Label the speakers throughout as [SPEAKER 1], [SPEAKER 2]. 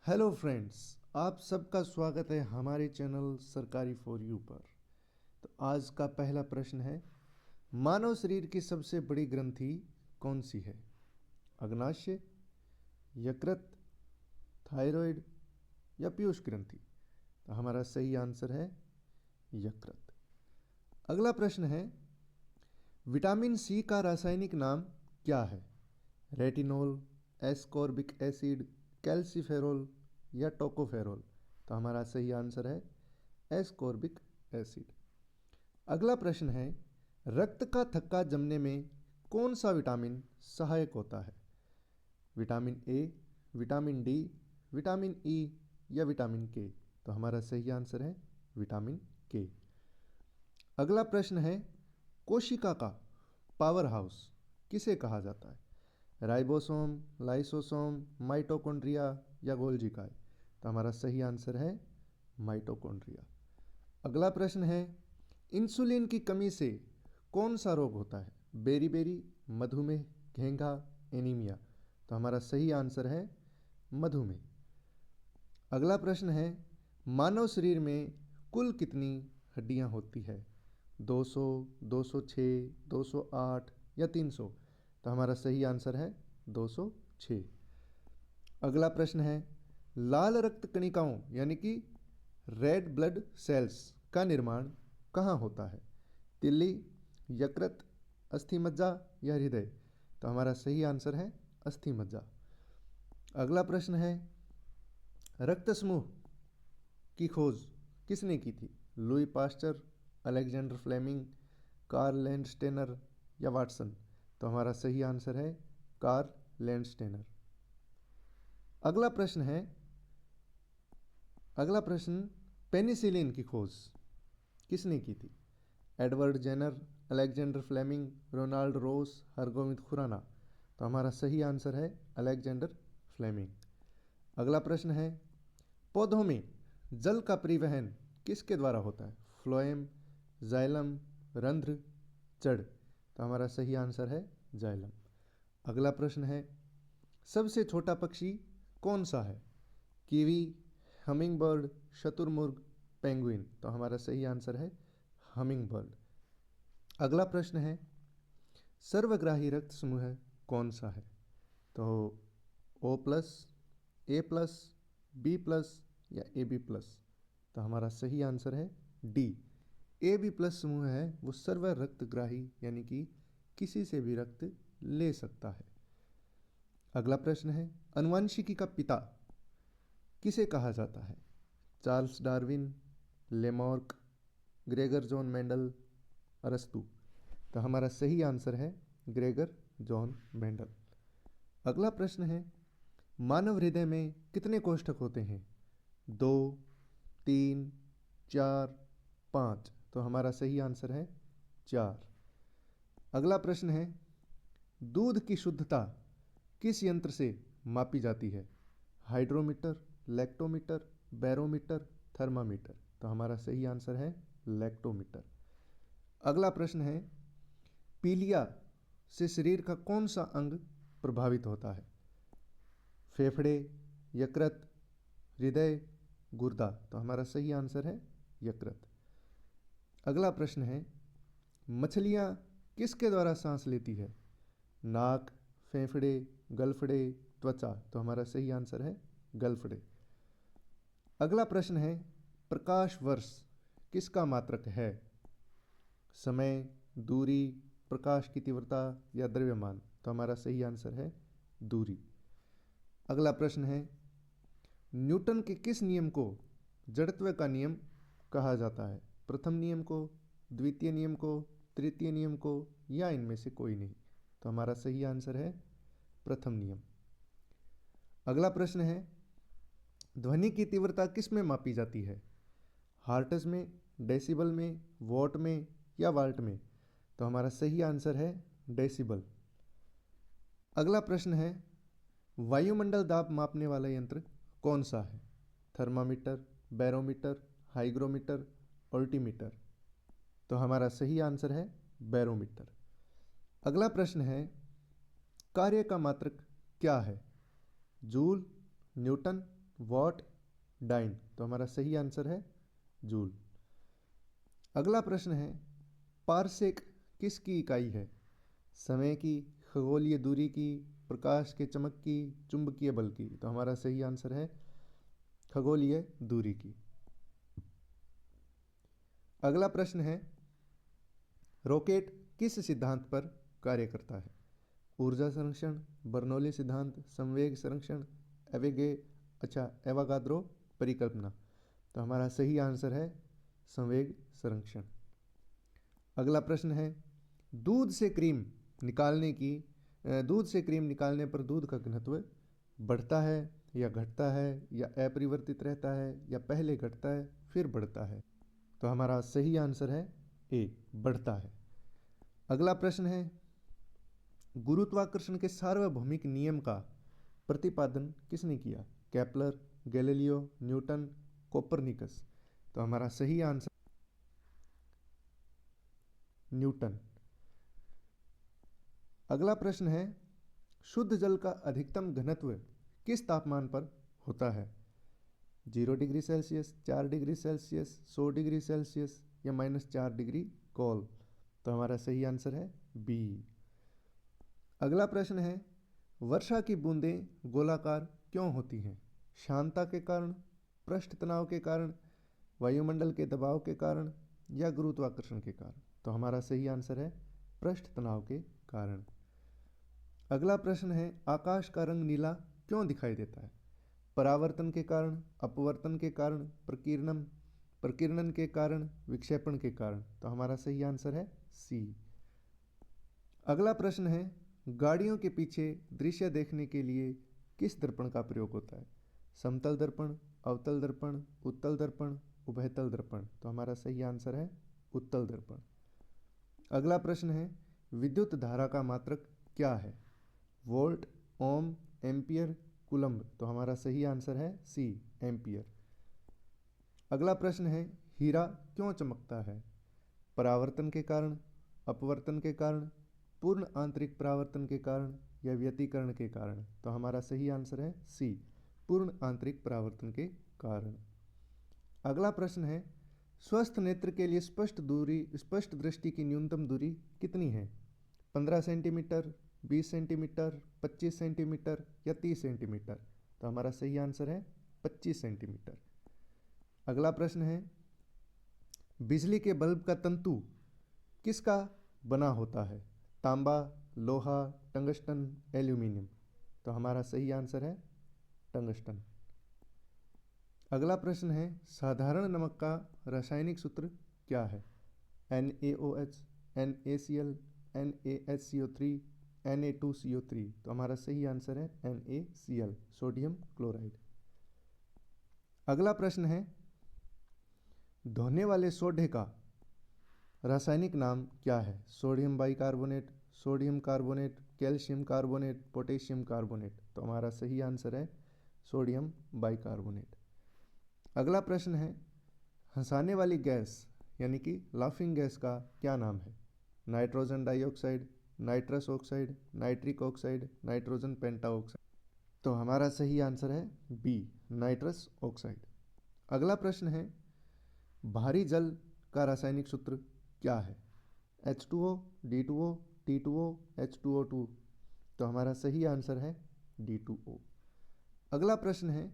[SPEAKER 1] Hello friends, आप सबका स्वागत है हमारे चैनल सरकारी फॉर यू पर। तो आज का पहला प्रश्न है, मानव शरीर की सबसे बड़ी ग्रंथि कौन सी है? अग्नाशय, यकृत, थायराइड या पीयूष ग्रंथि? तो हमारा सही आंसर है यकृत। अगला प्रश्न है, विटामिन सी का रासायनिक नाम क्या है? रेटिनॉल, एस्कॉर्बिक एसिड, कैल्सीफेरॉल या टोकोफेरॉल? तो हमारा सही आंसर है एस्कॉर्बिक एसिड। अगला प्रश्न है, रक्त का थक्का जमने में कौन सा विटामिन सहायक होता है? Vitamin A, vitamin D, vitamin E या विटामिन के? तो हमारा सही आंसर है विटामिन के। अगला प्रश्न है, कोशिका का पावर हाउस किसे कहा जाता है? राइबोसोम, लाइसोसोम, माइटोकॉन्ड्रिया या गोल्जी काय? तो हमारा सही आंसर है माइटोकॉन्ड्रिया। अगला प्रश्न है, इंसुलिन की कमी से कौन सा रोग होता है? बेरी, मधुमेह, घेंघा, एनीमिया? तो हमारा सही आंसर है मधुमेह। अगला प्रश्न है, मानव शरीर में कुल कितनी हड्डियां होती है? 200, 206, 208 या 300? तो हमारा सही आंसर है 206। अगला प्रश्न है, लाल रक्त कणिकाओं यानी कि रेड ब्लड सेल्स का निर्माण कहाँ होता है? तिल्ली, यकृत, अस्थि मज्जा या हृदय? तो हमारा सही आंसर है अस्थि मज्जा। अगला प्रश्न है, रक्त समूह की खोज किसने की थी? Louis Pasteur, Alexander Fleming, Karl Landsteiner या वाटसन? तो हमारा सही आंसर है कार्ल लैंडस्टेनर। अगला प्रश्न, पेनिसिलिन की खोज किसने की थी? Edward Jenner, Alexander Fleming, Ronald Ross, Hargobind Khorana? तो हमारा सही आंसर है अलेक्जेंडर फ्लेमिंग। अगला प्रश्न है, पौधों में जल का परिवहन किसके द्वारा होता है? फ्लोएम, जाइलम, रंध्र, जड़? तो हमारा सही आंसर है जाइलम। अगला प्रश्न है, सबसे छोटा पक्षी कौन सा है? कीवी, हमिंग बर्ड, शतुरमुर्ग, पेंगुइन? तो हमारा सही आंसर है हमिंग बर्ड। अगला प्रश्न है, सर्वग्राही रक्त समूह कौन सा है? तो ओ प्लस, ए प्लस, बी प्लस या ए बी प्लस? तो हमारा सही आंसर है डी, ए बी प्लस समूह है वो सर्व रक्तग्राही यानी कि किसी से भी रक्त ले सकता है। अगला प्रश्न है, अनुवांशिकी का पिता किसे कहा जाता है? Charles Darwin, Lamarck, Gregor John Mendel, अरस्तु? तो हमारा सही आंसर है ग्रेगर जॉन मेंडल। अगला प्रश्न है, मानव हृदय में कितने कोष्ठक होते हैं? 2, 3, 4, 5? तो हमारा सही आंसर है 4। अगला प्रश्न है, दूध की शुद्धता किस यंत्र से मापी जाती है? Hydrometer, lactometer, barometer, thermometer? तो हमारा सही आंसर है लैक्टोमीटर। अगला प्रश्न है, पीलिया से शरीर का कौन सा अंग प्रभावित होता है? फेफड़े, यकृत, हृदय, गुर्दा? तो हमारा सही आंसर है यकृत। अगला प्रश्न है, मछलियां किसके द्वारा सांस लेती है? नाक, फेफड़े, गलफड़े, त्वचा? तो हमारा सही आंसर है गलफड़े। अगला प्रश्न है, प्रकाश वर्ष किसका मात्रक है? समय, दूरी, प्रकाश की तीव्रता या द्रव्यमान? तो हमारा सही आंसर है दूरी। अगला प्रश्न है, न्यूटन के किस नियम को जड़त्व का नियम कहा जाता है? प्रथम नियम को, द्वितीय नियम को, तृतीय नियम को या इनमें से कोई नहीं? तो हमारा सही आंसर है प्रथम नियम। अगला प्रश्न है, ध्वनि की तीव्रता किस में मापी जाती है? हर्ट्ज में, डेसिबल में, वॉट में या वाल्ट में? तो हमारा सही आंसर है डेसिबल। अगला प्रश्न है, वायुमंडल दाब मापने वाला यंत्र कौन सा है? Thermometer, barometer, hygrometer, altimeter? तो हमारा सही आंसर है बैरोमीटर। अगला प्रश्न है, कार्य का मात्रक क्या है? जूल, न्यूटन, वॉट, डाइन, तो हमारा सही आंसर है जूल। अगला प्रश्न है, पारसेक किसकी इकाई है? समय की, खगोलीय दूरी की, प्रकाश के चमक की, चुंबकीय बल की, तो हमारा सही आंसर है खगोलीय दूरी की। अगला प्रश्न है, रॉकेट किस सिद्धांत पर कार्य करता है? ऊर्जा संरक्षण, बर्नौली सिद्धांत, संवेग संरक्षण, एवोगाद्रो परिकल्पना, तो हमारा सही आंसर है संवेग संरक्षण। अगला प्रश्न है, दूध से क्रीम निकालने पर दूध का घनत्व बढ़ता है या घटता है या अपरिवर्तित रहता है या पहले घटता है फिर बढ़ता है? तो हमारा सही आंसर है ए, बढ़ता है। अगला प्रश्न है, गुरुत्वाकर्षण के सार्वभौमिक नियम का प्रतिपादन किसने किया? केपलर, गैलीलियो, न्यूटन, कोपरनिकस, तो हमारा सही आंसर न्यूटन। अगला प्रश्न है, शुद्ध जल का अधिकतम घनत्व किस तापमान पर होता है? 0 degree Celsius, 4 degree Celsius, 100 degree Celsius या -4 डिग्री कोल, तो हमारा सही आंसर है बी। अगला प्रश्न है, वर्षा की बूंदें गोलाकार क्यों होती हैं? शांता के कारण, पृष्ठ तनाव के कारण, वायुमंडल के दबाव के कारण या गुरुत्वाकर्षण के कारण? तो हमारा सही आंसर है पृष्ठ तनाव के कारण। अगला प्रश्न है, आकाश का रंग नीला क्यों दिखाई देता है? परावर्तन के कारण, अपवर्तन के कारण, प्रकीर्णन के कारण, विक्षेपण के कारण, तो हमारा सही आंसर है सी। अगला प्रश्न है, गाड़ियों के पीछे दृश्य देखने के लिए किस दर्पण का प्रयोग होता है? समतल दर्पण, अवतल दर्पण, उत्तल दर्पण, उभयतल दर्पण, तो हमारा सही आंसर है उत्तल दर्पण। अगला प्रश्न है, विद्युत धारा का मात्रक क्या है? वोल्ट, ओम, एम्पियर, कूलम्ब, तो हमारा सही आंसर है सी, एम्पियर। अगला प्रश्न है, हीरा क्यों चमकता है? परावर्तन के कारण, अपवर्तन के कारण, पूर्ण आंतरिक परावर्तन के कारण या व्यतिकरण के कारण? तो हमारा सही आंसर है सी, पूर्ण आंतरिक परावर्तन के कारण। अगला प्रश्न है, स्वस्थ नेत्र के लिए स्पष्ट दृष्टि की न्यूनतम दूरी कितनी है? 15 सेंटीमीटर, 20 सेंटीमीटर, 25 सेंटीमीटर या 30 सेंटीमीटर? तो हमारा सही आंसर है 25 सेंटीमीटर। अगला प्रश्न है, बिजली के बल्ब का तंतु किसका बना होता है? तांबा, लोहा, टंगस्टन, एल्यूमिनियम, तो हमारा सही आंसर है टंगस्टन। अगला प्रश्न है, साधारण नमक का रासायनिक सूत्र क्या है? NaOH, NaCl, NaHCO3, Na2CO3, तो हमारा सही आंसर है NaCl, सोडियम क्लोराइड। अगला प्रश्न है, धोने वाले सोडे का रासायनिक नाम क्या है? Sodium bicarbonate, sodium carbonate, calcium carbonate, potassium carbonate, तो हमारा सही आंसर है सोडियम बाइकार्बोनेट। अगला प्रश्न है, हंसाने वाली गैस यानी कि लाफिंग गैस का क्या नाम है? Nitrogen dioxide, nitrous oxide, nitric oxide, nitrogen pentoxide, तो हमारा सही आंसर है बी, नाइट्रस ऑक्साइड। अगला प्रश्न है, भारी जल का रासायनिक सूत्र क्या है? H2O, D2O, T2O, H2O2, तो हमारा सही आंसर है D2O। अगला प्रश्न है,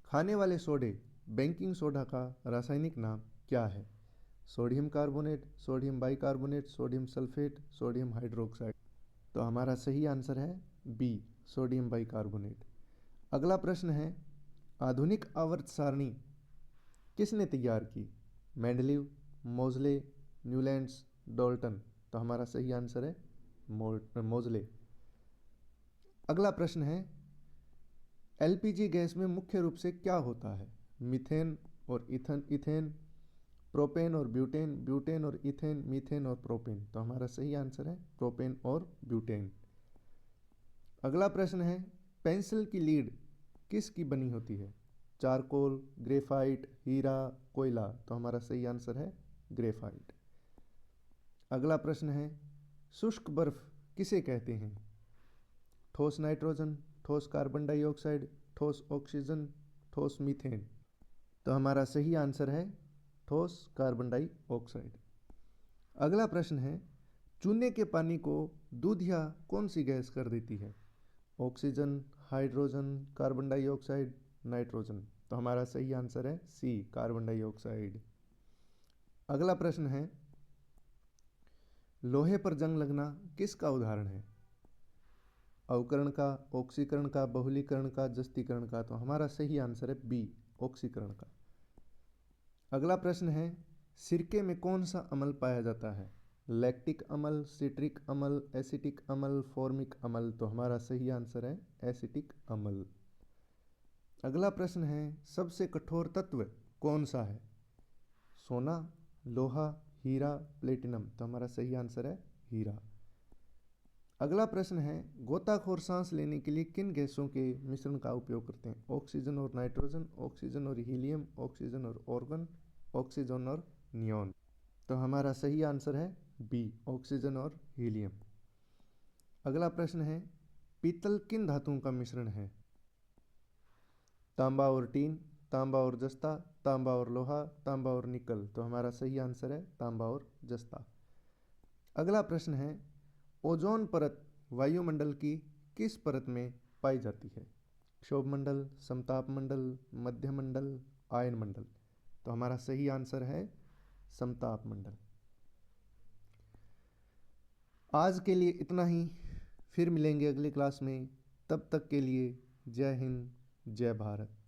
[SPEAKER 1] खाने वाले सोडे बेकिंग सोडा का रासायनिक नाम क्या है? Sodium carbonate, sodium bicarbonate, sodium sulphate, sodium hydroxide, तो हमारा सही आंसर है बी, सोडियम बाइकार्बोनेट। अगला प्रश्न है, आधुनिक आवर्त सारणी किसने तैयार की? मेंडलीव, मोजले, न्यूलैंड्स, डॉल्टन, तो हमारा सही आंसर है मोजले। अगला प्रश्न है, एलपीजी गैस में मुख्य रूप से क्या होता है? मीथेन और इथेन, प्रोपेन और ब्यूटेन, ब्यूटेन और इथेन, मीथेन और प्रोपेन, तो हमारा सही आंसर है प्रोपेन और ब्यूटेन। अगला प्रश्न है, पेंसिल की लीड किसकी बनी होती है? चारकोल, ग्रेफाइट, हीरा, कोयला, तो हमारा सही आंसर है ग्रेफाइट। अगला प्रश्न है, शुष्क बर्फ किसे कहते हैं? ठोस नाइट्रोजन, ठोस कार्बन डाइऑक्साइड, ठोस ऑक्सीजन, ठोस मीथेन। तो हमारा सही आंसर है ठोस कार्बन डाइऑक्साइड। अगला प्रश्न है, चूने के पानी को दूधिया कौन सी गैस कर देती है? Oxygen, hydrogen, carbon dioxide, nitrogen. तो हमारा सही आंसर है सी, कार्बन डाइऑक्साइड। अगला प्रश्न है, लोहे पर जंग लगना किसका उदाहरण है? अवकरण का, ऑक्सीकरण का, बहुलीकरण का, जस्तीकरण का। तो हमारा सही आंसर है बी, ऑक्सीकरण का। अगला प्रश्न है, सिरके में कौन सा अम्ल पाया जाता है? लैक्टिक अम्ल, सिट्रिक अम्ल, एसिटिक अम्ल, फॉर्मिक अम्ल। तो हमारा सही आंसर है एसिटिक अम्ल। अगला प्रश्न है, सबसे कठोर तत्व कौन सा है? सोना, लोहा, हीरा, प्लेटिनम। तो हमारा सही आंसर है हीरा। अगला प्रश्न है, गोताखोर सांस लेने के लिए किन गैसों के मिश्रण का उपयोग करते हैं? ऑक्सीजन और नाइट्रोजन, ऑक्सीजन और हीलियम, ऑक्सीजन और ऑर्गन, ऑक्सीजन और नियॉन। तो हमारा सही आंसर है बी, ऑक्सीजन और हीलियम। अगला प्रश्न है, पीतल किन धातुओं का मिश्रण है? तांबा और टीन, तांबा और जस्ता, तांबा और लोहा, तांबा और निकल। तो हमारा सही आंसर है तांबा और जस्ता। अगला प्रश्न है, ओजोन परत वायुमंडल की किस परत में पाई जाती है? क्षोभ मंडल, समताप मंडल, मध्य मंडल, आयन मंडल। तो हमारा सही आंसर है समताप मंडल। आज के लिए इतना ही, फिर मिलेंगे अगली क्लास में। तब तक के लिए जय हिंद, जय भारत।